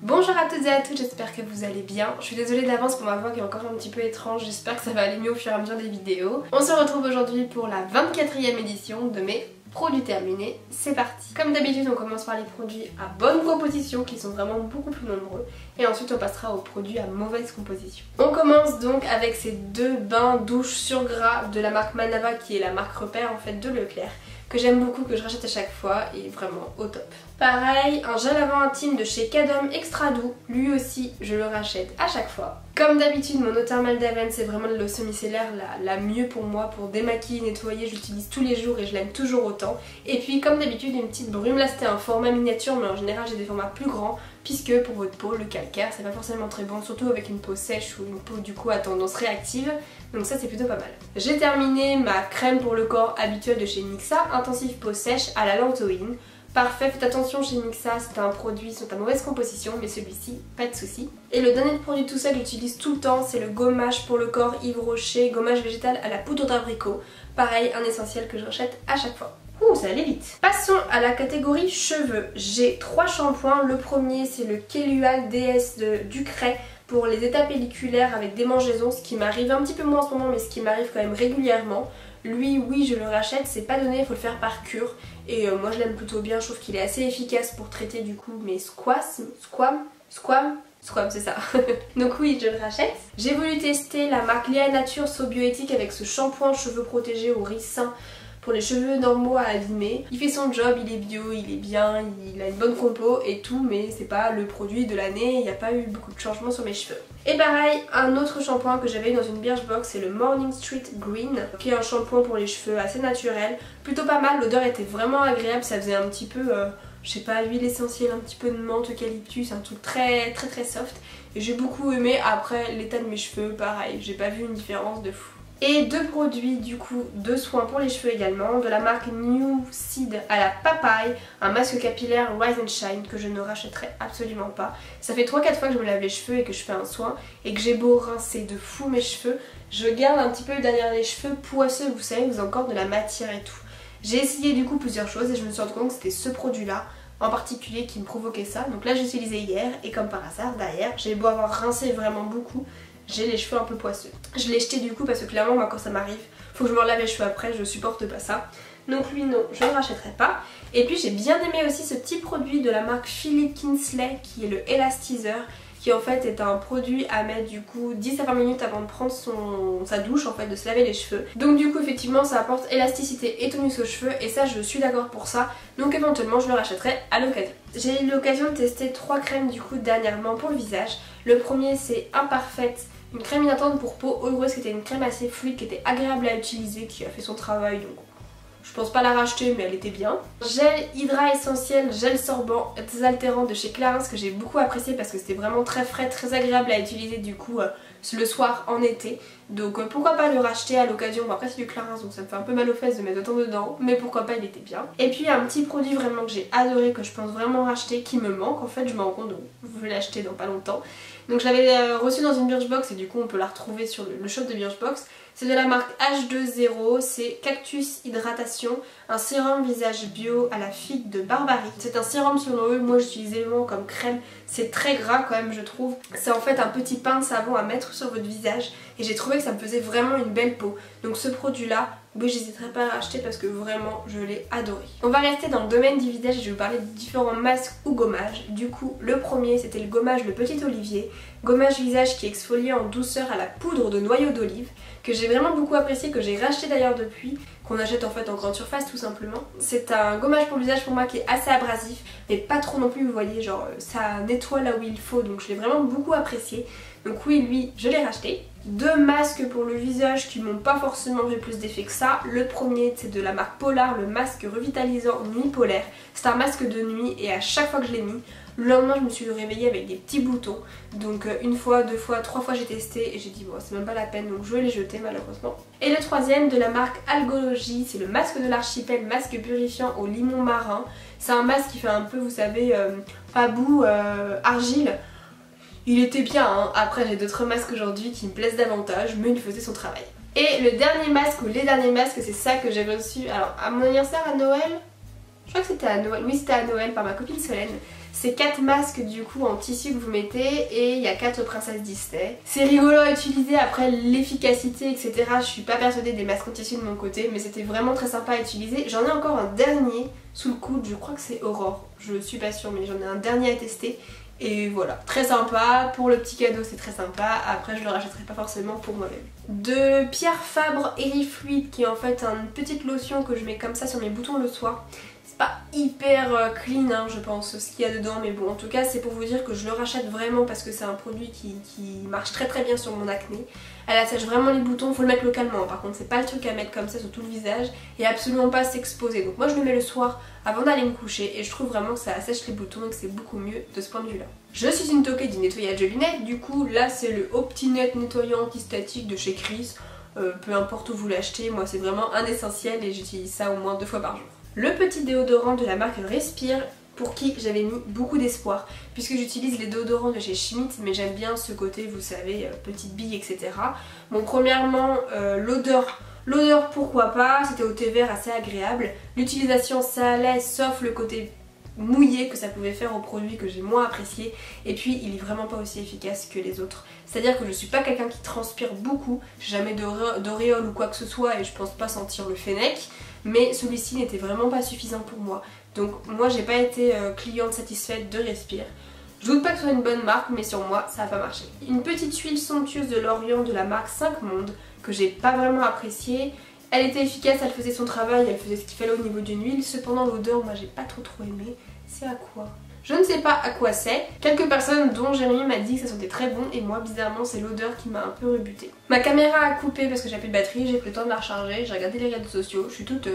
Bonjour à toutes et à tous, j'espère que vous allez bien. Je suis désolée d'avance pour ma voix qui est encore un petit peu étrange, j'espère que ça va aller mieux au fur et à mesure des vidéos. On se retrouve aujourd'hui pour la 24e édition de mes produits terminés, c'est parti. Comme d'habitude on commence par les produits à bonne composition qui sont vraiment beaucoup plus nombreux et ensuite on passera aux produits à mauvaise composition. On commence donc avec ces deux bains douche sur gras de la marque Manava qui est la marque repère en fait de Leclerc, que j'aime beaucoup, que je rachète à chaque fois et vraiment au top. Pareil, un gel lavant intime de chez Cadom Extra Doux, lui aussi je le rachète à chaque fois. Comme d'habitude mon eau thermale d'Aven c'est vraiment l'eau semi-micellaire la mieux pour moi pour démaquiller, nettoyer, j'utilise tous les jours et je l'aime toujours autant. Et puis comme d'habitude une petite brume, là c'était un format miniature mais en général j'ai des formats plus grands puisque pour votre peau le calcaire c'est pas forcément très bon, surtout avec une peau sèche ou une peau du coup à tendance réactive. Donc ça c'est plutôt pas mal. J'ai terminé ma crème pour le corps habituelle de chez NYXA, intensive peau sèche à la lantoïne. Parfait, faites attention chez NYXA, c'est un produit sont à mauvaise composition mais celui-ci, pas de souci. Et le dernier produit tout ça que j'utilise tout le temps c'est le gommage pour le corps Yves Rocher, gommage végétal à la poudre d'abricot. Pareil, un essentiel que je rachète à chaque fois. Ouh, ça allait vite. Passons à la catégorie cheveux. J'ai 3 shampoings. Le premier c'est le Kelual DS de Ducray pour les états pelliculaires avec démangeaisons, ce qui m'arrive un petit peu moins en ce moment mais ce qui m'arrive quand même régulièrement. Lui oui je le rachète, c'est pas donné, il faut le faire par cure et moi je l'aime plutôt bien, je trouve qu'il est assez efficace pour traiter du coup mes squam c'est ça. Donc oui je le rachète. J'ai voulu tester la marque Léa Nature So Bioéthique avec ce shampoing cheveux protégés au ricin pour les cheveux normaux à abîmer. Il fait son job, il est bio, il est bien, il a une bonne compo et tout, mais c'est pas le produit de l'année, il n'y a pas eu beaucoup de changements sur mes cheveux. Et pareil, un autre shampoing que j'avais eu dans une Birchbox, c'est le Morning Street Green, qui est un shampoing pour les cheveux assez naturel, plutôt pas mal, l'odeur était vraiment agréable, ça faisait un petit peu, je sais pas, huile essentielle, un petit peu de menthe, eucalyptus, un truc très soft, et j'ai beaucoup aimé. Après l'état de mes cheveux, pareil, j'ai pas vu une différence de fou. Et deux produits du coup de soins pour les cheveux également, de la marque New Seed à la papaye, un masque capillaire Rise and Shine que je ne rachèterai absolument pas. Ça fait 3-4 fois que je me lave les cheveux et que je fais un soin et que j'ai beau rincer de fou mes cheveux, je garde un petit peu derrière les cheveux poisseux, vous savez, vous avez encore de la matière et tout. J'ai essayé du coup plusieurs choses et je me suis rendu compte que c'était ce produit là en particulier qui me provoquait ça. Donc là j'ai utilisé hier et comme par hasard derrière, j'ai beau avoir rincé vraiment beaucoup, j'ai les cheveux un peu poisseux. Je l'ai jeté du coup parce que clairement moi quand ça m'arrive, faut que je me lave les cheveux après, je supporte pas ça. Donc lui non, je ne rachèterai pas. Et puis j'ai bien aimé aussi ce petit produit de la marque Philip Kinsley qui est le Elastizer, qui en fait est un produit à mettre du coup 10 à 20 minutes avant de prendre sa douche en fait, de se laver les cheveux. Donc du coup effectivement ça apporte élasticité et tonus aux cheveux et ça je suis d'accord pour ça, donc éventuellement je le rachèterai à l'occasion. J'ai eu l'occasion de tester 3 crèmes du coup dernièrement pour le visage. Le premier c'est Imparfaite, une crème hydratante pour peau heureuse qui était une crème assez fluide, qui était agréable à utiliser, qui a fait son travail donc je pense pas la racheter mais elle était bien. Gel Hydra Essentiel, gel sorbant désaltérant de chez Clarins que j'ai beaucoup apprécié parce que c'était vraiment très frais, très agréable à utiliser du coup le soir en été. Donc pourquoi pas le racheter à l'occasion. Bon, après c'est du Clarins donc ça me fait un peu mal aux fesses de mettre autant dedans, mais pourquoi pas, il était bien. Et puis un petit produit vraiment que j'ai adoré, que je pense vraiment racheter, qui me manque en fait, je me rends compte donc je vais l'acheter dans pas longtemps. Donc je l'avais reçu dans une Birchbox et du coup on peut la retrouver sur le shop de Birchbox. C'est de la marque H2O, c'est Cactus Hydratation, un sérum visage bio à la figue de Barbarie. C'est un sérum selon eux, moi j'utilise également comme crème, c'est très gras quand même je trouve. C'est en fait un petit pain de savon à mettre sur votre visage et j'ai trouvé que ça me faisait vraiment une belle peau. Donc ce produit là, oui j'hésiterai pas à l'acheter parce que vraiment je l'ai adoré. On va rester dans le domaine du visage et je vais vous parler de différents masques ou gommages. Du coup le premier c'était le gommage le Petit Olivier, gommage visage qui exfoliait en douceur à la poudre de noyau d'olive, que j'ai vraiment beaucoup apprécié, que j'ai racheté d'ailleurs depuis, qu'on achète en fait en grande surface tout simplement. C'est un gommage pour le visage pour moi qui est assez abrasif mais pas trop non plus, vous voyez, genre ça nettoie là où il faut, donc je l'ai vraiment beaucoup apprécié. Donc oui, lui je l'ai racheté. Deux masques pour le visage qui m'ont pas forcément fait plus d'effet que ça. Le premier c'est de la marque Polar, le masque revitalisant nuit polaire. C'est un masque de nuit et à chaque fois que je l'ai mis, le lendemain je me suis réveillée avec des petits boutons. Donc une fois, deux fois, trois fois j'ai testé et j'ai dit bon c'est même pas la peine donc je vais les jeter malheureusement. Et le troisième de la marque Algologie, c'est le masque de l'archipel, masque purifiant au limon marin. C'est un masque qui fait un peu vous savez pabou, argile. Il était bien hein. Après j'ai d'autres masques aujourd'hui qui me plaisent davantage mais il faisait son travail. Et le dernier masque ou les derniers masques c'est ça que j'ai reçu alors à mon anniversaire à Noël. Je crois que c'était à Noël, oui c'était à Noël par ma copine Solène. C'est 4 masques du coup en tissu que vous mettez et il y a 4 princesses Disney. C'est rigolo à utiliser, après l'efficacité etc. Je suis pas persuadée des masques en tissu de mon côté, mais c'était vraiment très sympa à utiliser. J'en ai encore un dernier sous le coude, je crois que c'est Aurore, je suis pas sûre mais j'en ai un dernier à tester. Et voilà, très sympa, pour le petit cadeau c'est très sympa, après je le rachèterai pas forcément pour moi-même. De Pierre Fabre Airy Fluid, qui est en fait une petite lotion que je mets comme ça sur mes boutons le soir. C'est pas hyper clean hein, je pense ce qu'il y a dedans, mais bon en tout cas c'est pour vous dire que je le rachète vraiment parce que c'est un produit qui marche très très bien sur mon acné. Elle assèche vraiment les boutons, faut le mettre localement par contre, c'est pas le truc à mettre comme ça sur tout le visage et absolument pas s'exposer. Donc moi je le mets le soir avant d'aller me coucher et je trouve vraiment que ça assèche les boutons et que c'est beaucoup mieux de ce point de vue là. Je suis une toquée du nettoyage de lunettes, du coup là c'est le Optinet nettoyant anti-statique de chez Chris. Peu importe où vous l'achetez, moi c'est vraiment un essentiel et j'utilise ça au moins 2 fois par jour. Le petit déodorant de la marque Respire, pour qui j'avais mis beaucoup d'espoir, puisque j'utilise les déodorants de chez Schmitt, mais j'aime bien ce côté, vous savez, petite bille, etc. Bon, premièrement, l'odeur pourquoi pas, c'était au thé vert assez agréable. L'utilisation ça allait, sauf le côté mouillé que ça pouvait faire au produit que j'ai moins apprécié, et puis il est vraiment pas aussi efficace que les autres. C'est-à-dire que je suis pas quelqu'un qui transpire beaucoup, j'ai jamais d'auréole ou quoi que ce soit et je pense pas sentir le fennec, mais celui-ci n'était vraiment pas suffisant pour moi. Donc moi j'ai pas été cliente satisfaite de Respire. Je doute pas que ce soit une bonne marque, mais sur moi ça a pas marché. Une petite huile somptueuse de Lorient de la marque 5 Mondes que j'ai pas vraiment appréciée. Elle était efficace, elle faisait son travail, elle faisait ce qu'il fallait au niveau d'une huile. Cependant l'odeur, moi j'ai pas trop aimé. C'est à quoi? Je ne sais pas à quoi c'est. Quelques personnes dont Jérémy m'a dit que ça sentait très bon et moi bizarrement c'est l'odeur qui m'a un peu rebutée. Ma caméra a coupé parce que j'ai plus de batterie, j'ai pris le temps de la recharger, j'ai regardé les réseaux sociaux, je suis toute...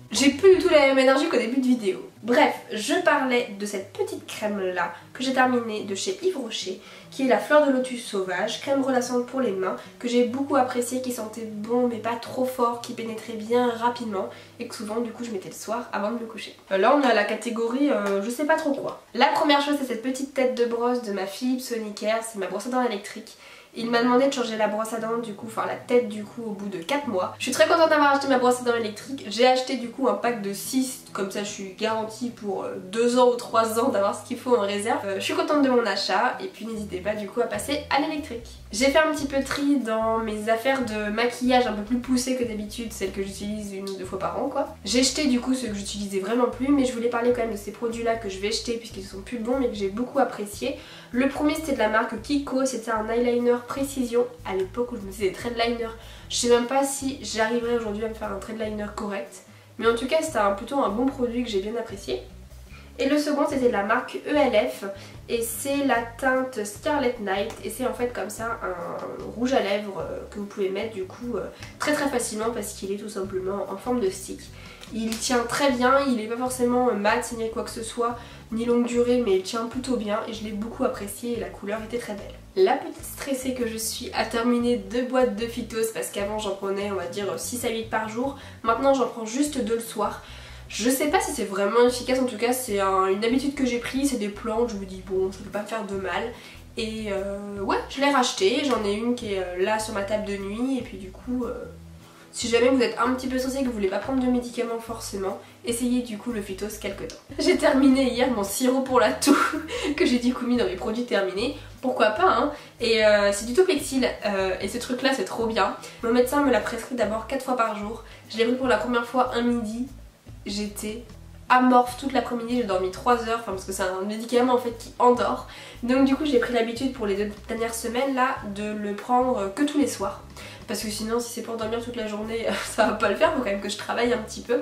J'ai plus du tout la même énergie qu'au début de vidéo. Bref, je parlais de cette petite crème là que j'ai terminée de chez Yves Rocher, qui est la fleur de lotus sauvage, crème relaxante pour les mains, que j'ai beaucoup appréciée, qui sentait bon mais pas trop fort, qui pénétrait bien rapidement et que souvent du coup je mettais le soir avant de me coucher. Là on a la catégorie je sais pas trop quoi. La première chose c'est cette petite tête de brosse de ma Philips Sonicare, c'est ma brosse à dents électrique. Il m'a demandé de changer la brosse à dents du coup, enfin la tête du coup au bout de 4 mois. Je suis très contente d'avoir acheté ma brosse à dents électrique. J'ai acheté du coup un pack de 6, comme ça je suis garantie pour 2 ans ou 3 ans d'avoir ce qu'il faut en réserve. Je suis contente de mon achat et puis n'hésitez pas du coup à passer à l'électrique. J'ai fait un petit peu de tri dans mes affaires de maquillage un peu plus poussées que d'habitude, celles que j'utilise 1 ou 2 fois par an quoi. J'ai jeté du coup ceux que j'utilisais vraiment plus, mais je voulais parler quand même de ces produits là que je vais jeter puisqu'ils sont plus bons mais que j'ai beaucoup apprécié. Le premier c'était de la marque Kiko, c'était un eyeliner précision à l'époque où je me faisais des traits de liner. Je sais même pas si j'arriverai aujourd'hui à me faire un trait de liner correct, mais en tout cas c'était plutôt un bon produit que j'ai bien apprécié. Et le second c'était de la marque ELF et c'est la teinte Scarlet Night et c'est en fait comme ça un rouge à lèvres que vous pouvez mettre du coup très facilement parce qu'il est tout simplement en forme de stick. Il tient très bien, il n'est pas forcément mat ni quoi que ce soit, ni longue durée, mais il tient plutôt bien et je l'ai beaucoup apprécié et la couleur était très belle. La petite stressée que je suis à terminer 2 boîtes de Phytos parce qu'avant j'en prenais on va dire 6 à 8 par jour, maintenant j'en prends juste 2 le soir. Je sais pas si c'est vraiment efficace, en tout cas c'est une habitude que j'ai prise, c'est des plantes, je me dis bon ça peut pas me faire de mal. Et ouais, je l'ai racheté, j'en ai une qui est là sur ma table de nuit et puis du coup... si jamais vous êtes un petit peu stressé et que vous voulez pas prendre de médicaments forcément, essayez du coup le Phytos quelque temps. J'ai terminé hier mon sirop pour la toux que j'ai du coup mis dans mes produits terminés. Pourquoi pas hein. Et c'est du Topexil et ce truc là c'est trop bien. Mon médecin me l'a prescrit d'abord 4 fois par jour. Je l'ai pris pour la première fois un midi. J'étais amorphe toute l'après-midi, j'ai dormi 3 heures, enfin parce que c'est un médicament en fait qui endort. Donc du coup j'ai pris l'habitude pour les 2 dernières semaines là de le prendre que tous les soirs. Parce que sinon si c'est pour dormir toute la journée ça va pas le faire, faut quand même que je travaille un petit peu.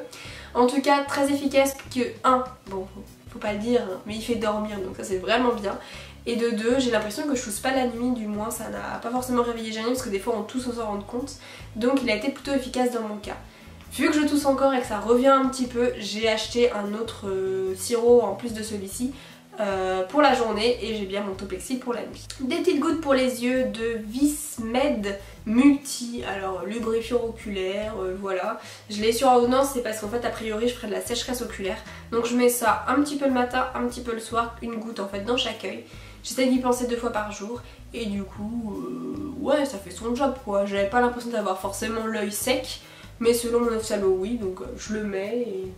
En tout cas très efficace que bon faut pas le dire hein, mais il fait dormir donc ça c'est vraiment bien. Et de 2 j'ai l'impression que je tousse pas la nuit, du moins ça n'a pas forcément réveillé Jérémy parce que des fois on tousse sans s'en rendre compte. Donc il a été plutôt efficace dans mon cas. Vu que je tousse encore et que ça revient un petit peu, j'ai acheté un autre sirop en plus de celui-ci pour la journée et j'ai bien mon Topexil pour la nuit. Des petites gouttes pour les yeux de Vismed Multi, alors lubrifiant oculaire, voilà. Je l'ai sur ordonnance, c'est parce qu'en fait a priori je ferai de la sécheresse oculaire. Donc je mets ça un petit peu le matin, un petit peu le soir, une goutte en fait dans chaque œil. J'essaie d'y penser 2 fois par jour et du coup, ouais ça fait son job quoi. J'avais pas l'impression d'avoir forcément l'œil sec. Mais selon mon ophtalmo oui, donc je le mets et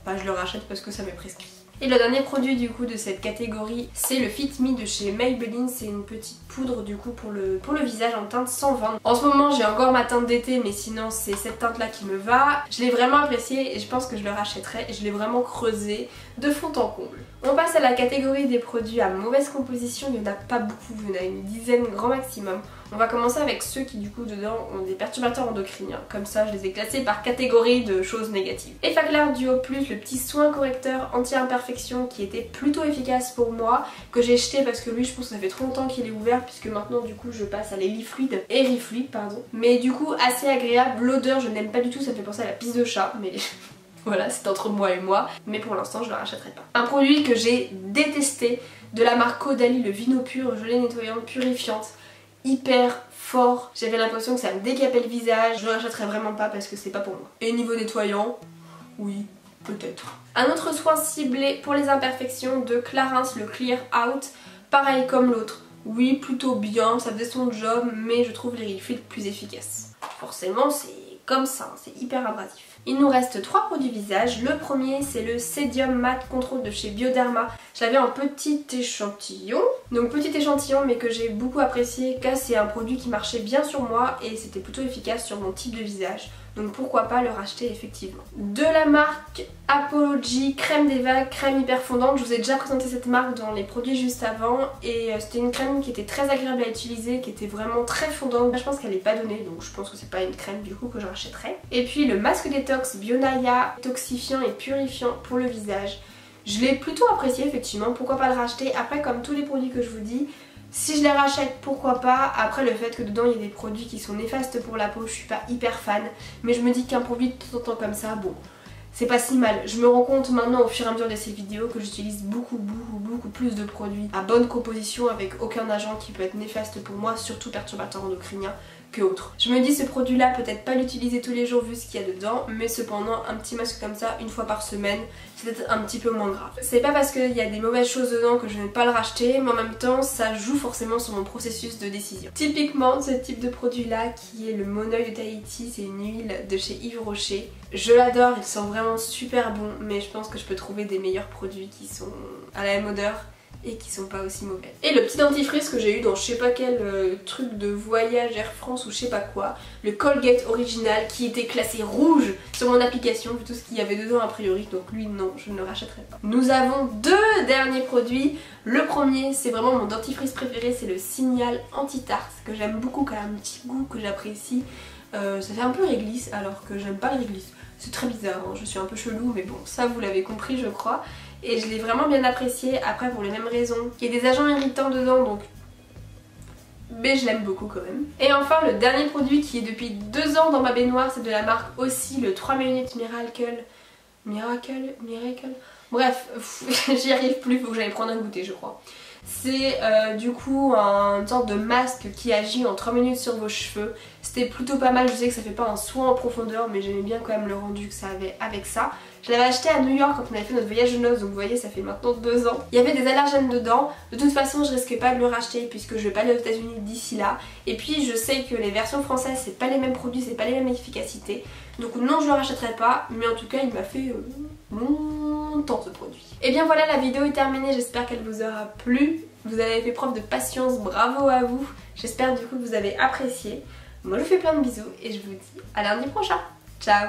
je le rachète parce que ça m'est prescrit. Et le dernier produit du coup de cette catégorie, c'est le Fit Me de chez Maybelline. C'est une petite poudre du coup pour le visage en teinte 120. En ce moment j'ai encore ma teinte d'été, mais sinon c'est cette teinte là qui me va. Je l'ai vraiment apprécié et je pense que je le rachèterai. Je l'ai vraiment creusé de fond en comble. On passe à la catégorie des produits à mauvaise composition. Il n'y en a pas beaucoup, il y en a une dizaine grand maximum. On va commencer avec ceux qui du coup dedans ont des perturbateurs endocriniens. Comme ça je les ai classés par catégorie de choses négatives. Effaclar Duo Plus, le petit soin correcteur anti-imperfection qui était plutôt efficace pour moi, que j'ai jeté parce que lui je pense que ça fait trop longtemps qu'il est ouvert, puisque maintenant du coup je passe à l'Elifluid, Erifluid pardon. Mais du coup assez agréable, l'odeur je n'aime pas du tout, ça me fait penser à la pisse de chat, mais... Voilà, c'est entre moi et moi, mais pour l'instant je le rachèterai pas. Un produit que j'ai détesté de la marque Caudalie, le Vino Pur, gelée nettoyante purifiante, hyper fort. J'avais l'impression que ça me décapait le visage, je le rachèterai vraiment pas parce que c'est pas pour moi. Et niveau nettoyant, oui, peut-être. Un autre soin ciblé pour les imperfections de Clarins, le Clear Out, pareil comme l'autre. Oui, plutôt bien, ça faisait son job, mais je trouve les Refills plus efficaces. Forcément, c'est comme ça, c'est hyper abrasif. Il nous reste 3 produits visage. Le premier c'est le Cedium Matte Control de chez Bioderma. J'avais un petit échantillon, donc petit échantillon mais que j'ai beaucoup apprécié car c'est un produit qui marchait bien sur moi et c'était plutôt efficace sur mon type de visage. Donc pourquoi pas le racheter effectivement. De la marque Apology, crème des vagues, crème hyper fondante. Je vous ai déjà présenté cette marque dans les produits juste avant et c'était une crème qui était très agréable à utiliser, qui était vraiment très fondante. Je pense qu'elle n'est pas donnée, donc je pense que c'est pas une crème du coup que je rachèterai. Et puis le masque détox Bionaya, toxifiant et purifiant pour le visage. Je l'ai plutôt apprécié effectivement, pourquoi pas le racheter. Après comme tous les produits que je vous dis, si je les rachète, pourquoi pas. Après le fait que dedans il y a des produits qui sont néfastes pour la peau, je suis pas hyper fan. Mais je me dis qu'un produit de temps en temps comme ça, bon, c'est pas si mal. Je me rends compte maintenant au fur et à mesure de ces vidéos que j'utilise beaucoup plus de produits à bonne composition avec aucun agent qui peut être néfaste pour moi, surtout perturbateur endocrinien que autre. Je me dis ce produit là peut-être pas l'utiliser tous les jours vu ce qu'il y a dedans, mais cependant un petit masque comme ça une fois par semaine c'est peut-être un petit peu moins grave. C'est pas parce qu'il y a des mauvaises choses dedans que je ne vais pas le racheter, mais en même temps ça joue forcément sur mon processus de décision. Typiquement ce type de produit là qui est le Moneuil de Tahiti, c'est une huile de chez Yves Rocher. Je l'adore, il sent vraiment super bon, mais je pense que je peux trouver des meilleurs produits qui sont à la même odeur et qui sont pas aussi mauvais. Et le petit dentifrice que j'ai eu dans je sais pas quel truc de voyage Air France ou je sais pas quoi, le Colgate original qui était classé rouge sur mon application vu tout ce qu'il y avait dedans a priori, donc lui non, je ne le rachèterai pas. Nous avons 2 derniers produits. Le premier c'est vraiment mon dentifrice préféré, c'est le Signal Anti-Tarse que j'aime beaucoup, qui a un petit goût que j'apprécie. Ça fait un peu réglisse alors que j'aime pas le réglisse. C'est très bizarre, hein, je suis un peu chelou mais bon ça vous l'avez compris je crois. Et je l'ai vraiment bien apprécié, après pour les mêmes raisons. Il y a des agents irritants dedans donc... mais je l'aime beaucoup quand même. Et enfin le dernier produit qui est depuis 2 ans dans ma baignoire, c'est de la marque aussi, le 3 minutes Miracle. Bref, j'y arrive plus, faut que j'aille prendre un goûter je crois. C'est du coup une sorte de masque qui agit en 3 minutes sur vos cheveux. C'était plutôt pas mal, je sais que ça fait pas un soin en profondeur mais j'aimais bien quand même le rendu que ça avait avec ça. Je l'avais acheté à New York quand on avait fait notre voyage de noces, donc vous voyez ça fait maintenant 2 ans. Il y avait des allergènes dedans, de toute façon je risque pas de le racheter puisque je vais pas aller aux États-Unis d'ici là. Et puis je sais que les versions françaises c'est pas les mêmes produits, c'est pas les mêmes efficacités. Donc non je le rachèterai pas, mais en tout cas il m'a fait longtemps ce produit. Et bien voilà, la vidéo est terminée, j'espère qu'elle vous aura plu. Vous avez fait preuve de patience, bravo à vous. J'espère du coup que vous avez apprécié. Moi je vous fais plein de bisous et je vous dis à lundi prochain. Ciao!